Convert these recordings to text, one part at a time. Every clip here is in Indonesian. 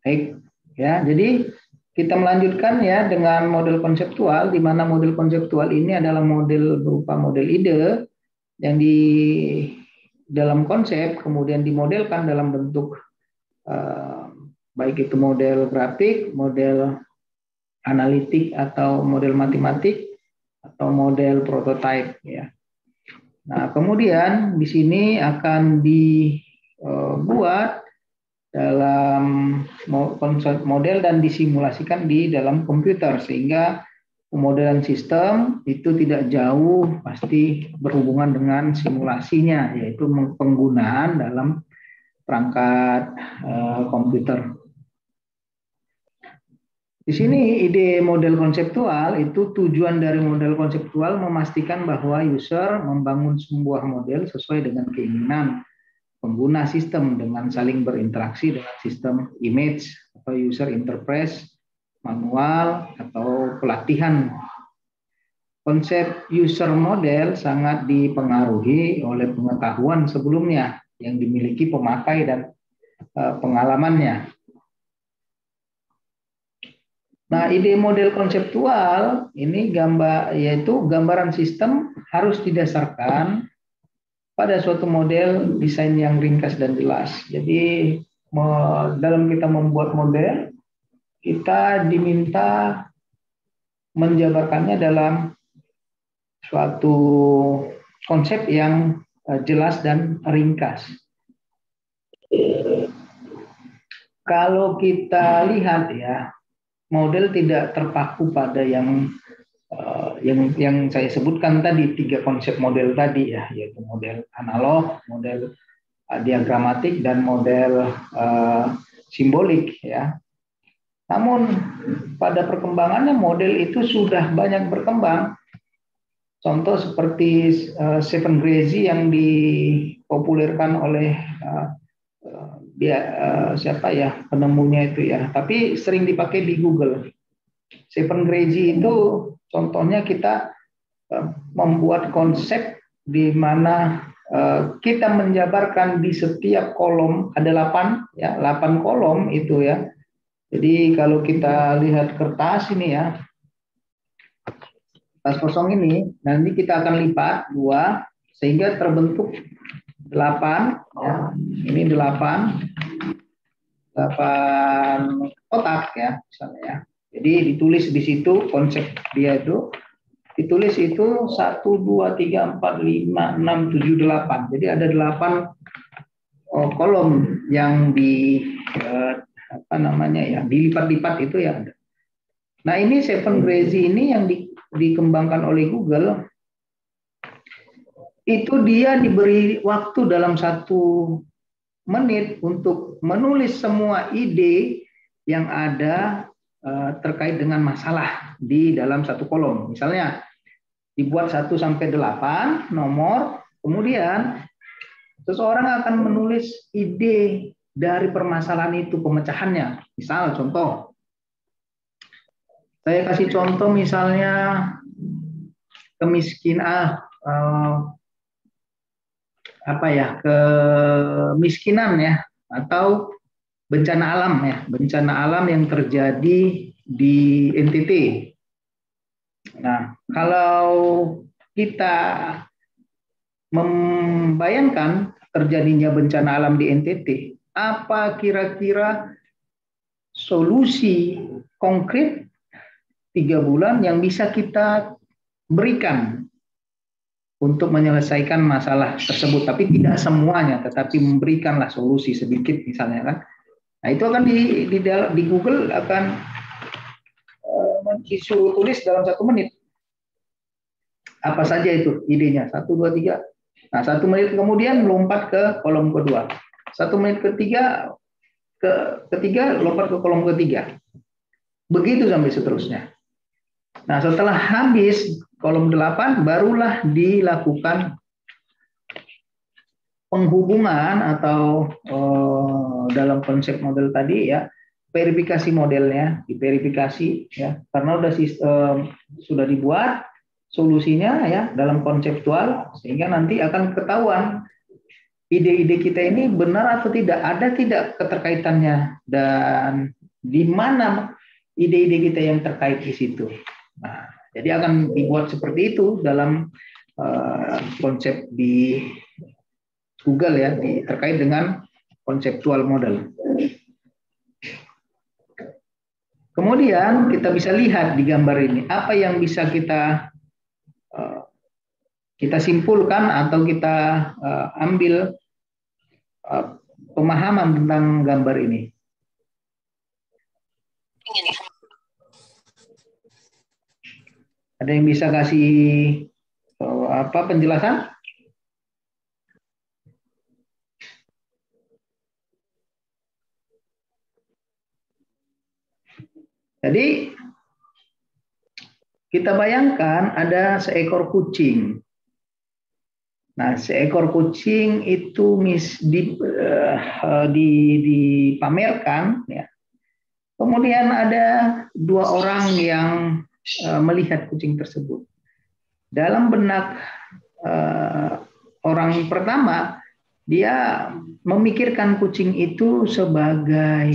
Baik, ya. Jadi kita melanjutkan ya dengan model konseptual, di mana model konseptual ini adalah model berupa model ide yang di dalam konsep kemudian dimodelkan dalam bentuk baik itu model grafik, model analitik atau model matematik atau model prototype ya. Nah, kemudian di sini akan dibuat dalam konsep model dan disimulasikan di dalam komputer sehingga pemodelan sistem itu tidak jauh pasti berhubungan dengan simulasinya, yaitu penggunaan dalam perangkat komputer. Di sini ide model konseptual itu tujuan dari model konseptual memastikan bahwa user membangun sebuah model sesuai dengan keinginan pengguna sistem dengan saling berinteraksi dengan sistem image atau user interface, manual atau pelatihan. Konsep user model sangat dipengaruhi oleh pengetahuan sebelumnya yang dimiliki pemakai dan pengalamannya. Nah, ide model konseptual ini yaitu gambaran sistem harus didasarkan pada suatu model desain yang ringkas dan jelas. Jadi dalam kita membuat model, kita diminta menjabarkannya dalam suatu konsep yang jelas dan ringkas. Kalau kita lihat ya, model tidak terpaku pada yang saya sebutkan tadi, 3 konsep model tadi ya, yaitu model analog, model diagramatik, dan model simbolik ya. Namun pada perkembangannya model itu sudah banyak berkembang. Contoh seperti Stephen Grazie yang dipopulerkan oleh siapa ya penemunya itu ya, tapi sering dipakai di Google. Stephen Grazie itu contohnya kita membuat konsep di mana kita menjabarkan di setiap kolom ada 8 ya, 8 kolom itu ya. Jadi kalau kita lihat kertas ini ya, kertas kosong ini nanti kita akan lipat 2 sehingga terbentuk 8 ya. Ini 8 kotak ya misalnya ya. Jadi ditulis di situ konsep dia itu, ditulis itu 1 2 3 4 5 6 7 8. Jadi ada 8 kolom yang dilipat-lipat itu ya. Nah, ini Stephen Grazie ini yang dikembangkan oleh Google. Itu dia diberi waktu dalam 1 menit untuk menulis semua ide yang ada terkait dengan masalah di dalam 1 kolom. Misalnya dibuat 1 sampai 8 nomor, kemudian seseorang akan menulis ide dari permasalahan itu, pemecahannya. Misal contoh, saya kasih contoh misalnya kemiskinan ya, atau bencana alam ya, bencana alam yang terjadi di NTT. Nah, kalau kita membayangkan terjadinya bencana alam di NTT, apa kira-kira solusi konkret 3 bulan yang bisa kita berikan untuk menyelesaikan masalah tersebut, tapi tidak semuanya, tetapi memberikanlah solusi sedikit misalnya kan. Nah, itu akan di Google akan disuruh tulis dalam 1 menit. Apa saja itu idenya, 1 2 3. Nah, 1 menit kemudian lompat ke kolom kedua. 1 menit ketiga lompat ke kolom ketiga. Begitu sampai seterusnya. Nah, setelah habis kolom 8 barulah dilakukan penghubungan atau dalam konsep model tadi ya, verifikasi modelnya, diverifikasi ya, karena sudah dibuat solusinya ya dalam konseptual, sehingga nanti akan ketahuan ide-ide kita ini benar atau tidak, ada tidak keterkaitannya, dan di mana ide-ide kita yang terkait di situ. Nah, jadi akan dibuat seperti itu dalam konsep di Google ya, terkait dengan konseptual model. Kemudian kita bisa lihat di gambar ini apa yang bisa kita simpulkan atau kita ambil pemahaman tentang gambar ini. Ada yang bisa kasih penjelasan? Jadi kita bayangkan ada seekor kucing. Nah, seekor kucing itu dipamerkan, ya. Kemudian ada dua orang yang melihat kucing tersebut. Dalam benak orang pertama, dia memikirkan kucing itu sebagai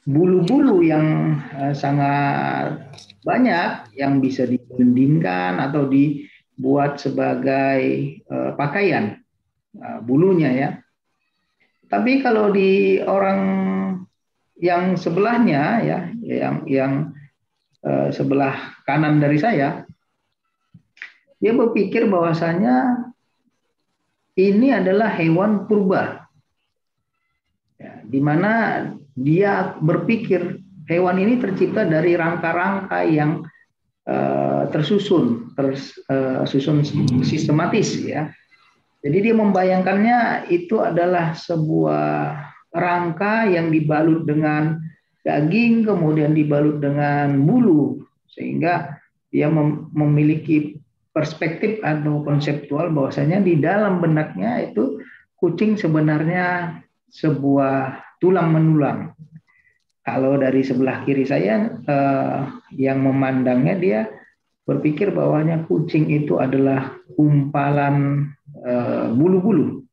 bulu-bulu yang sangat banyak yang bisa digelindingkan atau dibuat sebagai pakaian bulunya ya. Tapi kalau di orang yang sebelahnya ya, yang sebelah kanan dari saya, dia berpikir bahwasanya ini adalah hewan purba, ya, di mana dia berpikir hewan ini tercipta dari rangka-rangka yang tersusun sistematis ya. Jadi dia membayangkannya itu adalah sebuah rangka yang dibalut dengan daging, kemudian dibalut dengan bulu, sehingga dia memiliki perspektif atau konseptual bahwasanya di dalam benaknya itu kucing sebenarnya sebuah tulang menulang. Kalau dari sebelah kiri saya yang memandangnya, dia berpikir bahwanya kucing itu adalah gumpalan bulu-bulu.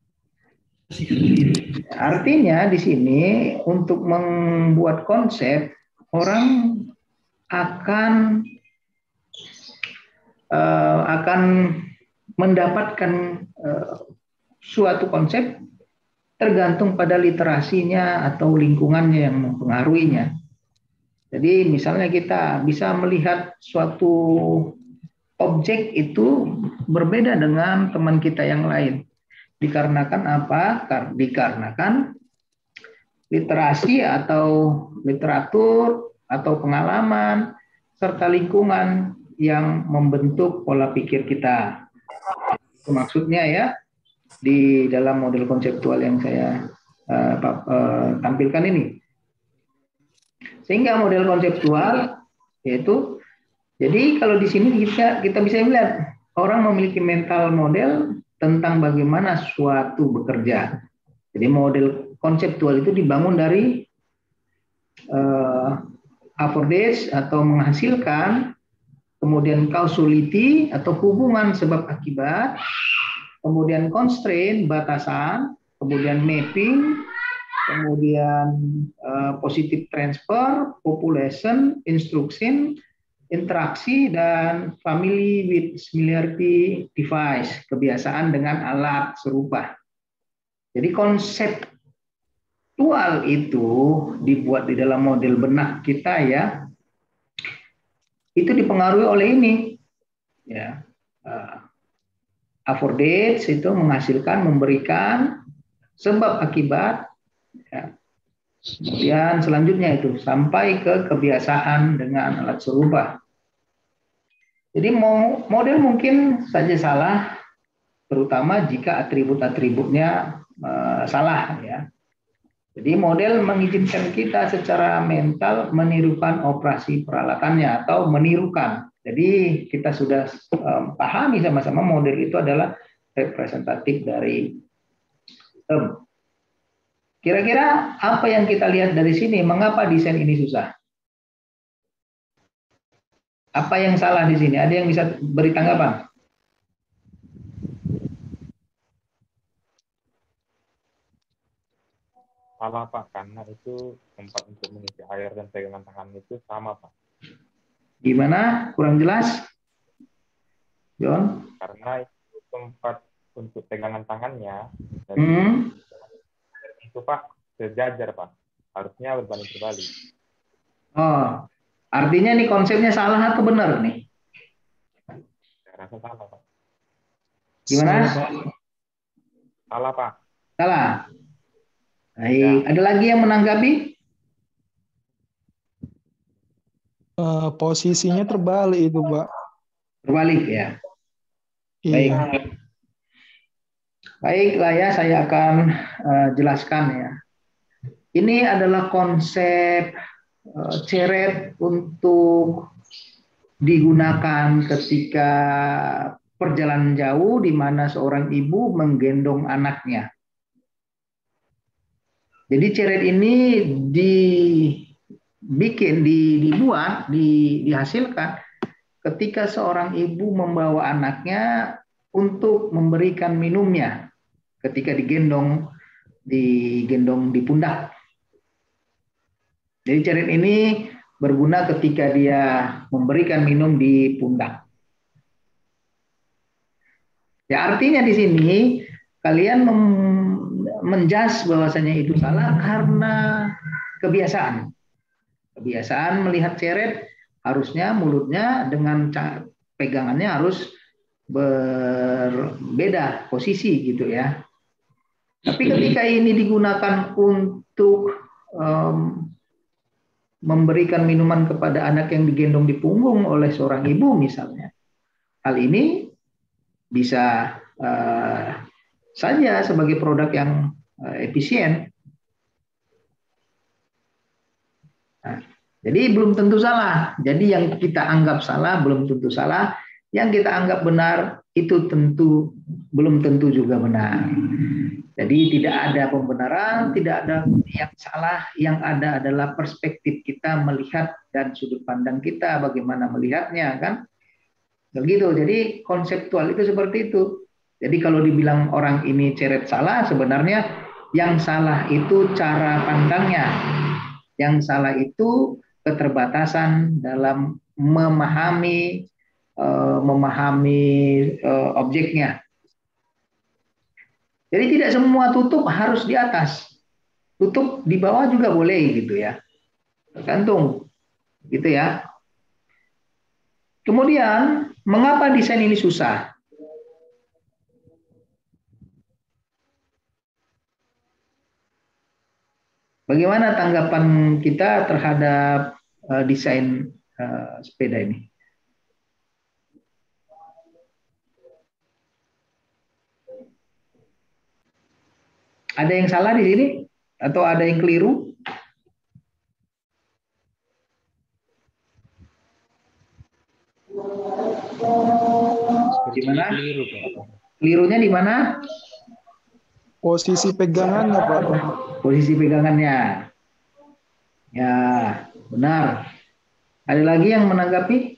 Artinya di sini untuk membuat konsep, orang akan mendapatkan suatu konsep tergantung pada literasinya atau lingkungannya yang mempengaruhinya. Jadi misalnya kita bisa melihat suatu objek itu berbeda dengan teman kita yang lain. Dikarenakan apa? Dikarenakan literasi atau literatur atau pengalaman serta lingkungan yang membentuk pola pikir kita. Itu maksudnya ya di dalam model konseptual yang saya tampilkan ini. Sehingga model konseptual yaitu, jadi kalau di sini kita bisa melihat orang memiliki mental model tentang bagaimana suatu bekerja. Jadi model konseptual itu dibangun dari affordance atau menghasilkan, kemudian causality atau hubungan sebab akibat, kemudian constraint batasan, kemudian mapping, kemudian positive transfer, population, instruction, interaksi, dan family with similarity device, kebiasaan dengan alat serupa. Jadi konseptual itu dibuat di dalam model benak kita ya, itu dipengaruhi oleh ini ya. Affordance itu menghasilkan, memberikan sebab akibat ya. Kemudian selanjutnya itu sampai ke kebiasaan dengan alat serupa. Jadi model mungkin saja salah, terutama jika atribut-atributnya salah ya. Jadi model mengizinkan kita secara mental menirukan operasi peralatannya atau menirukan. Jadi kita sudah pahami sama-sama model itu adalah representatif dari sistem. Kira-kira apa yang kita lihat dari sini? Mengapa desain ini susah? Apa yang salah di sini? Ada yang bisa beri tanggapan? Salah Pak, karena itu tempat untuk mengisi air dan pegangan tangan itu sama Pak. Gimana? Kurang jelas, John? Karena itu tempat untuk pegangan tangannya dan Hmm. itu Pak sejajar Pak. Harusnya berbanding terbalik. Oh, artinya nih konsepnya salah atau benar nih? Saya rasa salah Pak. Gimana? Salah, Pak. Salah Pak. Salah. Baik. Ya. Ada lagi yang menanggapi? Posisinya terbalik itu, Pak. Terbalik ya. Baik. Iya. Baiklah ya, saya akan jelaskan ya. Ini adalah konsep ceret untuk digunakan ketika perjalanan jauh di mana seorang ibu menggendong anaknya. Jadi ceret ini dihasilkan ketika seorang ibu membawa anaknya untuk memberikan minumnya ketika digendong di pundak. Jadi ceret ini berguna ketika dia memberikan minum di pundak. Ya artinya di sini kalian menjas bahwasanya itu salah karena kebiasaan. Kebiasaan melihat ceret harusnya mulutnya dengan pegangannya harus berbeda posisi gitu ya. Tapi ketika ini digunakan untuk memberikan minuman kepada anak yang digendong di punggung oleh seorang ibu misalnya, hal ini bisa saja sebagai produk yang efisien. Nah, jadi belum tentu salah. Jadi yang kita anggap salah belum tentu salah. Yang kita anggap benar itu belum tentu juga benar. Jadi tidak ada pembenaran, tidak ada yang salah. Yang ada adalah perspektif kita melihat dan sudut pandang kita bagaimana melihatnya, kan? Begitu. Jadi konseptual itu seperti itu. Jadi kalau dibilang orang ini ceret salah, sebenarnya yang salah itu cara pandangnya. Yang salah itu keterbatasan dalam memahami objeknya. Jadi tidak semua tutup harus di atas. Tutup di bawah juga boleh gitu ya. Tergantung gitu ya. Kemudian, mengapa desain ini susah? Bagaimana tanggapan kita terhadap desain sepeda ini? Ada yang salah di sini? Atau ada yang keliru? Gimana? Kelirunya di mana? Posisi pegangannya, Pak. Posisi pegangannya. Ya, benar. Ada lagi yang menanggapi?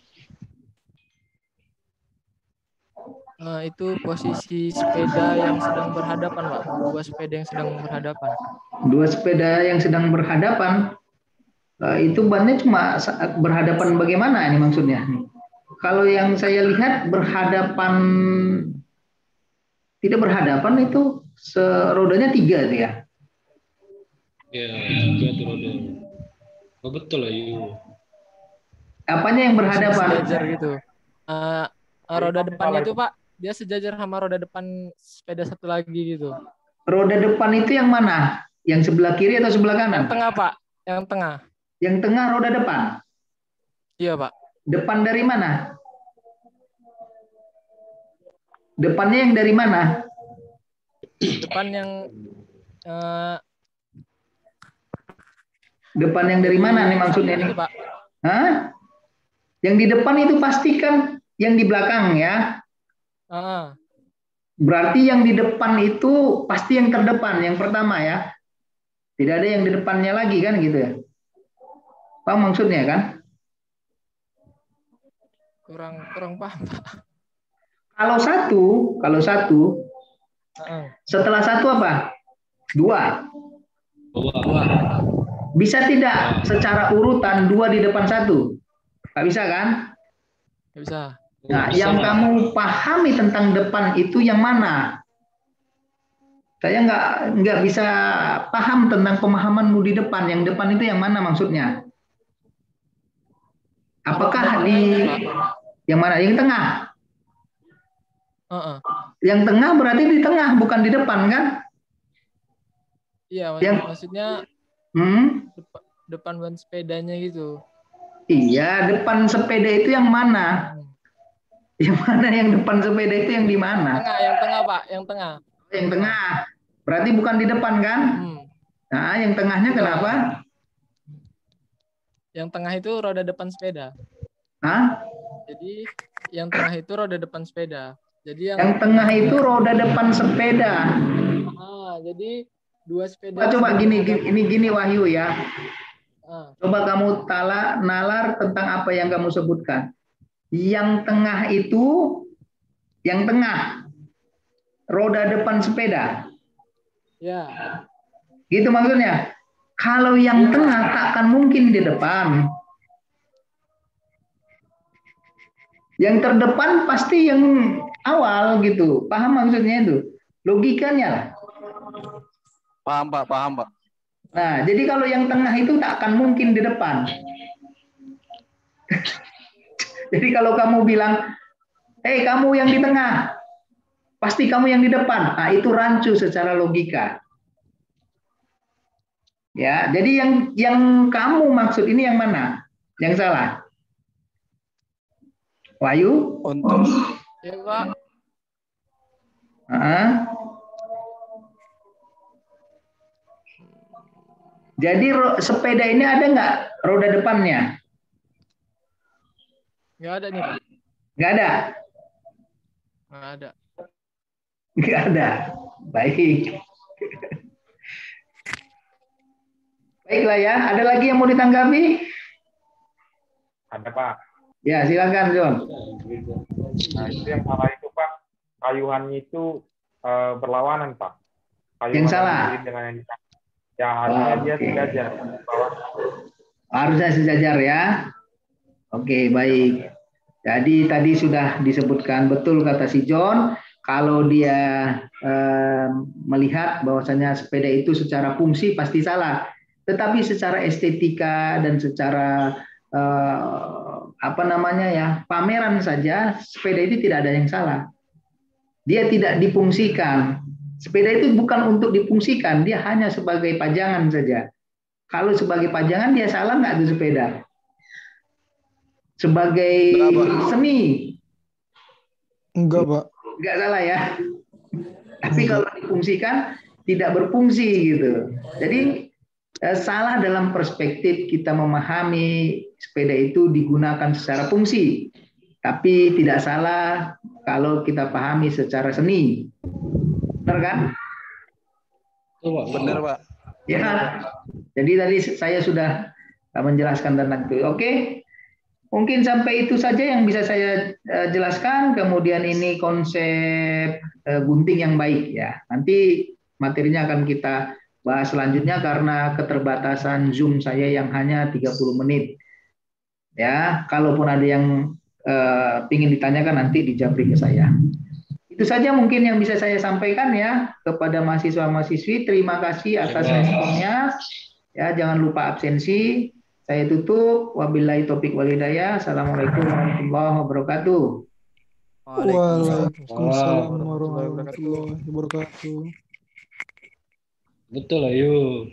Itu posisi sepeda yang sedang berhadapan, Pak. Dua sepeda yang sedang berhadapan. Dua sepeda yang sedang berhadapan. Itu bannya cuma berhadapan bagaimana ini maksudnya? Kalau yang saya lihat berhadapan, tidak berhadapan itu rodanya 3 itu ya? Ya, 3 tuh roda. Oh betul lah Yu. Apanya yang berhadapan? Sejajar gitu. Roda depannya itu Pak, dia sejajar sama roda depan sepeda satu lagi gitu. Roda depan itu yang mana? Yang sebelah kiri atau sebelah kanan? Yang tengah Pak, yang tengah. Yang tengah roda depan? Iya Pak. Depan dari mana? Depannya yang dari mana? Depan yang depan yang dari mana nih maksudnya nih? Pak. Hah? Yang di depan itu pastikan yang di belakang ya. Berarti yang di depan itu pasti yang terdepan, yang pertama ya. Tidak ada yang di depannya lagi kan gitu ya. Paham maksudnya kan? Kurang paham Pak. Kalau satu, setelah satu apa? 2. Dua. Dua. Bisa tidak secara urutan 2 di depan 1? Nggak bisa kan? Nggak bisa. Nah, Bisa, yang Pak. kamu pahami tentang depan itu yang mana? Saya nggak bisa paham tentang pemahamanmu di depan. Yang depan itu yang mana maksudnya? Apakah Depan di ini, Pak. yang mana? Yang tengah? Heeh. Yang tengah berarti di tengah, bukan di depan kan? Iya, Yang maksudnya depan ban sepedanya gitu. iya, depan sepeda itu yang mana? Hmm. Yang mana yang depan sepeda itu yang di mana? Yang tengah, Pak, yang tengah. Yang tengah. Berarti bukan di depan kan? Nah, yang tengahnya Betul. kenapa? Yang tengah itu roda depan sepeda. Hah? Jadi yang tengah itu roda depan sepeda. Jadi Yang tengah itu roda depan sepeda. Jadi dua sepeda. Coba gini Wahyu ya. Coba kamu nalar tentang apa yang kamu sebutkan. Yang tengah itu, yang tengah roda depan sepeda. Ya. Gitu maksudnya. Kalau yang tengah tak akan mungkin di depan. Yang terdepan pasti yang awal gitu. Paham maksudnya itu? Logikanya lah. Paham, Pak. Paham, Pak. Nah, jadi kalau yang tengah itu tak akan mungkin di depan. Jadi kalau kamu bilang, "Hei, kamu yang di tengah, pasti kamu yang di depan." Nah, itu rancu secara logika. Ya, jadi yang kamu maksud ini yang mana? Yang salah? Wahyu? Untuk Ya, Pak. Jadi sepeda ini ada nggak roda depannya? Nggak ada nih, Pak. Nggak ada? Nggak ada. Nggak ada. Baik. Baiklah ya. Ada lagi yang mau ditanggapi? Ada, Pak. Ya, silakan, John. Nah, itu yang salah itu, Pak. Kayuhannya itu berlawanan, Pak. Kayuhan Yang salah? dengan yang ya, harusnya dia sejajar. Harusnya sejajar ya. Oke, baik. Jadi tadi sudah disebutkan betul kata si John, kalau dia melihat bahwasanya sepeda itu secara fungsi pasti salah. Tetapi secara estetika dan secara pameran saja sepeda itu tidak ada yang salah. Dia tidak difungsikan. Sepeda itu bukan untuk difungsikan, dia hanya sebagai pajangan saja. Kalau sebagai pajangan dia salah nggak itu sepeda? Sebagai seni? Enggak, Pak. Nggak salah ya. Tapi kalau difungsikan tidak berfungsi gitu. Jadi salah dalam perspektif kita memahami sepeda itu digunakan secara fungsi. Tapi tidak salah kalau kita pahami secara seni. Benar kan? benar, Pak. Ya. Jadi tadi saya sudah menjelaskan tentang itu. Oke. Mungkin sampai itu saja yang bisa saya jelaskan. Kemudian ini konsep gunting yang baik ya. Nanti materinya akan kita bahas selanjutnya karena keterbatasan Zoom saya yang hanya 30 menit. Ya, kalaupun ada yang ingin ditanyakan nanti dijabri ke saya. Itu saja mungkin yang bisa saya sampaikan ya kepada mahasiswa-mahasiswi. Terima kasih atas responnya. Ya, jangan lupa absensi. Saya tutup. Wabillahi taufik wal hidayah. Assalamualaikum warahmatullahi wabarakatuh. Waalaikumsalam warahmatullahi wabarakatuh. Betul, ayo.